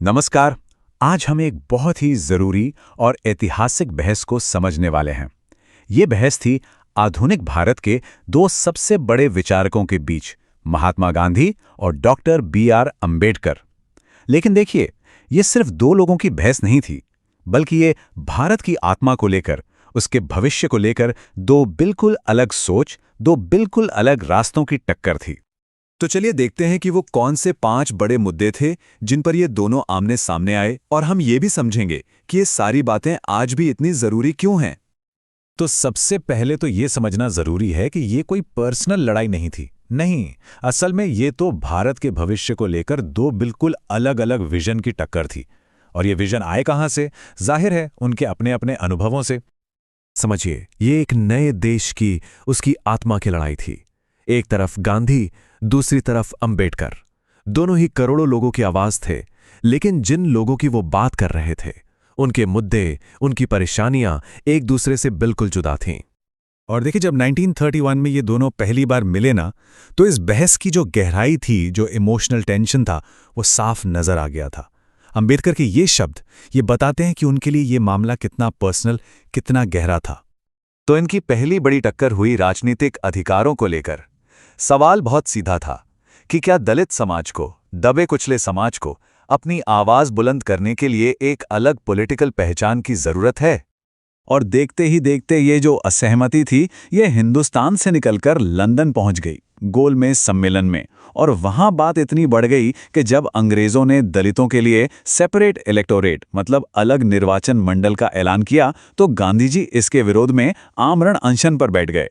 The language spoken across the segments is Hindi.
नमस्कार। आज हम एक बहुत ही ज़रूरी और ऐतिहासिक बहस को समझने वाले हैं। ये बहस थी आधुनिक भारत के दो सबसे बड़े विचारकों के बीच, महात्मा गांधी और डॉक्टर बी.आर. अंबेडकर। लेकिन देखिए, ये सिर्फ दो लोगों की बहस नहीं थी, बल्कि ये भारत की आत्मा को लेकर, उसके भविष्य को लेकर दो बिल्कुल अलग सोच, दो बिल्कुल अलग रास्तों की टक्कर थी। तो चलिए देखते हैं कि वो कौन से 5 बड़े मुद्दे थे जिन पर ये दोनों आमने सामने आए, और हम ये भी समझेंगे कि ये सारी बातें आज भी इतनी जरूरी क्यों हैं। तो सबसे पहले तो ये समझना जरूरी है कि ये कोई पर्सनल लड़ाई नहीं थी। नहीं, असल में ये तो भारत के भविष्य को लेकर दो बिल्कुल अलग अलग विजन की टक्कर थी। और ये विजन आए कहाँ से? जाहिर है, उनके अपने अपने अनुभवों से। समझिए, ये एक नए देश की, उसकी आत्मा की लड़ाई थी। एक तरफ गांधी, दूसरी तरफ अंबेडकर। दोनों ही करोड़ों लोगों की आवाज थे, लेकिन जिन लोगों की वो बात कर रहे थे, उनके मुद्दे, उनकी परेशानियां एक दूसरे से बिल्कुल जुदा थीं। और देखिए, जब 1931 में ये दोनों पहली बार मिले ना, तो इस बहस की जो गहराई थी, जो इमोशनल टेंशन था, वो साफ नजर आ गया था। अंबेडकर के ये शब्द ये बताते हैं कि उनके लिए ये मामला कितना पर्सनल, कितना गहरा था। तो इनकी पहली बड़ी टक्कर हुई राजनीतिक अधिकारों को लेकर। सवाल बहुत सीधा था कि क्या दलित समाज को, दबे कुचले समाज को अपनी आवाज बुलंद करने के लिए एक अलग पॉलिटिकल पहचान की जरूरत है। और देखते ही देखते ये जो असहमति थी, ये हिंदुस्तान से निकलकर लंदन पहुंच गई, गोलमेज सम्मेलन में। और वहां बात इतनी बढ़ गई कि जब अंग्रेजों ने दलितों के लिए सेपरेट इलेक्टोरेट, मतलब अलग निर्वाचन मंडल का ऐलान किया, तो गांधी जी इसके विरोध में आमरण अनशन पर बैठ गए।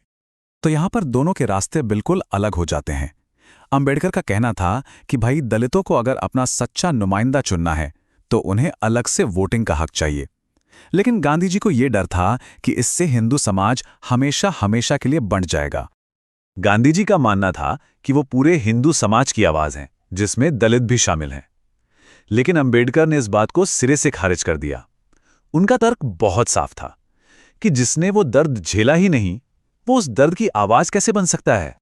तो यहां पर दोनों के रास्ते बिल्कुल अलग हो जाते हैं। अंबेडकर का कहना था कि भाई, दलितों को अगर अपना सच्चा नुमाइंदा चुनना है तो उन्हें अलग से वोटिंग का हक चाहिए। लेकिन गांधी जी को यह डर था कि इससे हिंदू समाज हमेशा हमेशा के लिए बंट जाएगा। गांधी जी का मानना था कि वो पूरे हिंदू समाज की आवाज हैं, जिसमें दलित भी शामिल हैं। लेकिन अंबेडकर ने इस बात को सिरे से खारिज कर दिया। उनका तर्क बहुत साफ था कि जिसने वो दर्द झेला ही नहीं, वो उस दर्द की आवाज कैसे बन सकता है।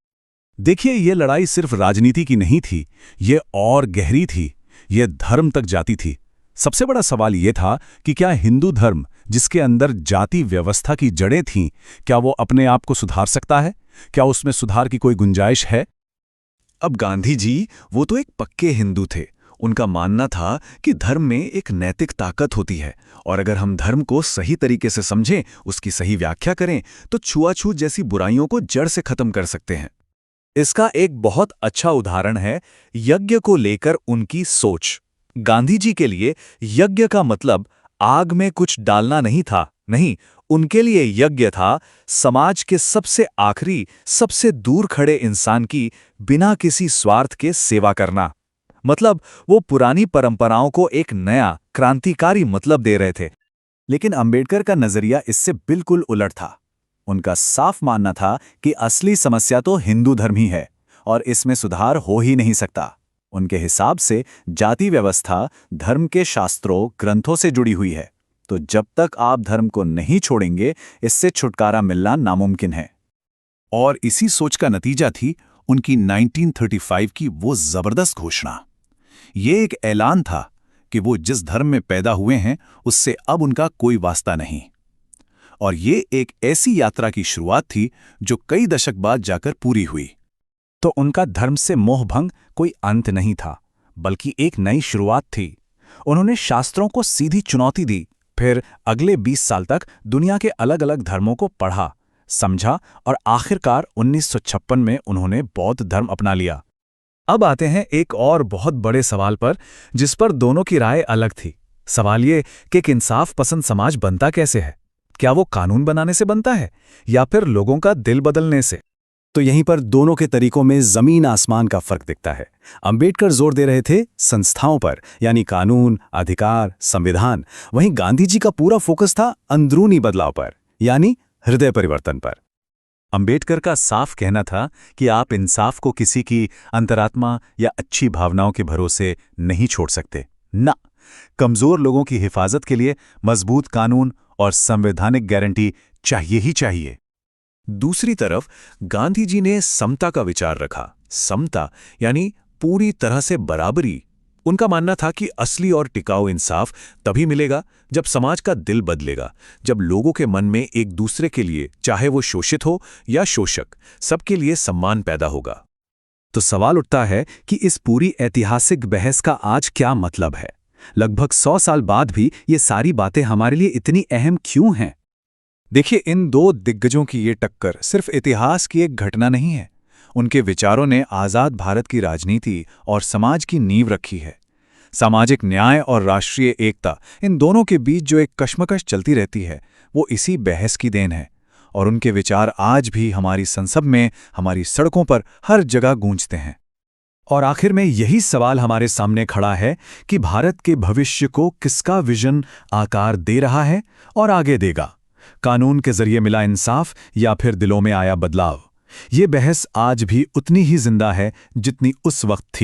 देखिए, ये लड़ाई सिर्फ राजनीति की नहीं थी, ये और गहरी थी, ये धर्म तक जाती थी। सबसे बड़ा सवाल ये था कि क्या हिंदू धर्म, जिसके अंदर जाति व्यवस्था की जड़ें थीं, क्या वो अपने आप को सुधार सकता है? क्या उसमें सुधार की कोई गुंजाइश है? अब गांधी जी वो तो एक पक्के हिंदू थे। उनका मानना था कि धर्म में एक नैतिक ताकत होती है, और अगर हम धर्म को सही तरीके से समझें, उसकी सही व्याख्या करें, तो छुआछूत जैसी बुराइयों को जड़ से खत्म कर सकते हैं। इसका एक बहुत अच्छा उदाहरण है यज्ञ को लेकर उनकी सोच। गांधी जी के लिए यज्ञ का मतलब आग में कुछ डालना नहीं था। नहीं, उनके लिए यज्ञ था समाज के सबसे आखिरी, सबसे दूर खड़े इंसान की बिना किसी स्वार्थ के सेवा करना। मतलब वो पुरानी परंपराओं को एक नया, क्रांतिकारी मतलब दे रहे थे। लेकिन अंबेडकर का नजरिया इससे बिल्कुल उलट था। उनका साफ मानना था कि असली समस्या तो हिंदू धर्म ही है और इसमें सुधार हो ही नहीं सकता। उनके हिसाब से जाति व्यवस्था धर्म के शास्त्रों, ग्रंथों से जुड़ी हुई है, तो जब तक आप धर्म को नहीं छोड़ेंगे, इससे छुटकारा मिलना नामुमकिन है। और इसी सोच का नतीजा थी उनकी 1935 की वो जबरदस्त घोषणा। ये एक ऐलान था कि वो जिस धर्म में पैदा हुए हैं, उससे अब उनका कोई वास्ता नहीं। और ये एक ऐसी यात्रा की शुरुआत थी जो कई दशक बाद जाकर पूरी हुई। तो उनका धर्म से मोहभंग कोई अंत नहीं था, बल्कि एक नई शुरुआत थी। उन्होंने शास्त्रों को सीधी चुनौती दी, फिर अगले 20 साल तक दुनिया के अलग अलग धर्मों को पढ़ा, समझा, और आखिरकार 1956 में उन्होंने बौद्ध धर्म अपना लिया। अब आते हैं एक और बहुत बड़े सवाल पर, जिस पर दोनों की राय अलग थी। सवाल ये कि एक इंसाफ पसंद समाज बनता कैसे है? क्या वो कानून बनाने से बनता है या फिर लोगों का दिल बदलने से? तो यहीं पर दोनों के तरीकों में जमीन आसमान का फर्क दिखता है। अंबेडकर जोर दे रहे थे संस्थाओं पर, यानी कानून, अधिकार, संविधान। वहीं गांधी जी का पूरा फोकस था अंदरूनी बदलाव पर, यानी हृदय परिवर्तन पर। अंबेडकर का साफ कहना था कि आप इंसाफ को किसी की अंतरात्मा या अच्छी भावनाओं के भरोसे नहीं छोड़ सकते। ना, कमजोर लोगों की हिफाजत के लिए मजबूत कानून और संवैधानिक गारंटी चाहिए ही चाहिए। दूसरी तरफ गांधी जी ने समता का विचार रखा। समता यानी पूरी तरह से बराबरी। उनका मानना था कि असली और टिकाऊ इंसाफ तभी मिलेगा जब समाज का दिल बदलेगा, जब लोगों के मन में एक दूसरे के लिए, चाहे वो शोषित हो या शोषक, सबके लिए सम्मान पैदा होगा। तो सवाल उठता है कि इस पूरी ऐतिहासिक बहस का आज क्या मतलब है? लगभग 100 साल बाद भी ये सारी बातें हमारे लिए इतनी अहम क्यों हैं? देखिए, इन दो दिग्गजों की ये टक्कर सिर्फ इतिहास की एक घटना नहीं है। उनके विचारों ने आज़ाद भारत की राजनीति और समाज की नींव रखी है। सामाजिक न्याय और राष्ट्रीय एकता, इन दोनों के बीच जो एक कश्मकश चलती रहती है, वो इसी बहस की देन है। और उनके विचार आज भी हमारी संसद में, हमारी सड़कों पर हर जगह गूंजते हैं। और आखिर में यही सवाल हमारे सामने खड़ा है कि भारत के भविष्य को किसका विजन आकार दे रहा है और आगे देगा? कानून के जरिए मिला इंसाफ या फिर दिलों में आया बदलाव? ये बहस आज भी उतनी ही जिंदा है जितनी उस वक्त थी।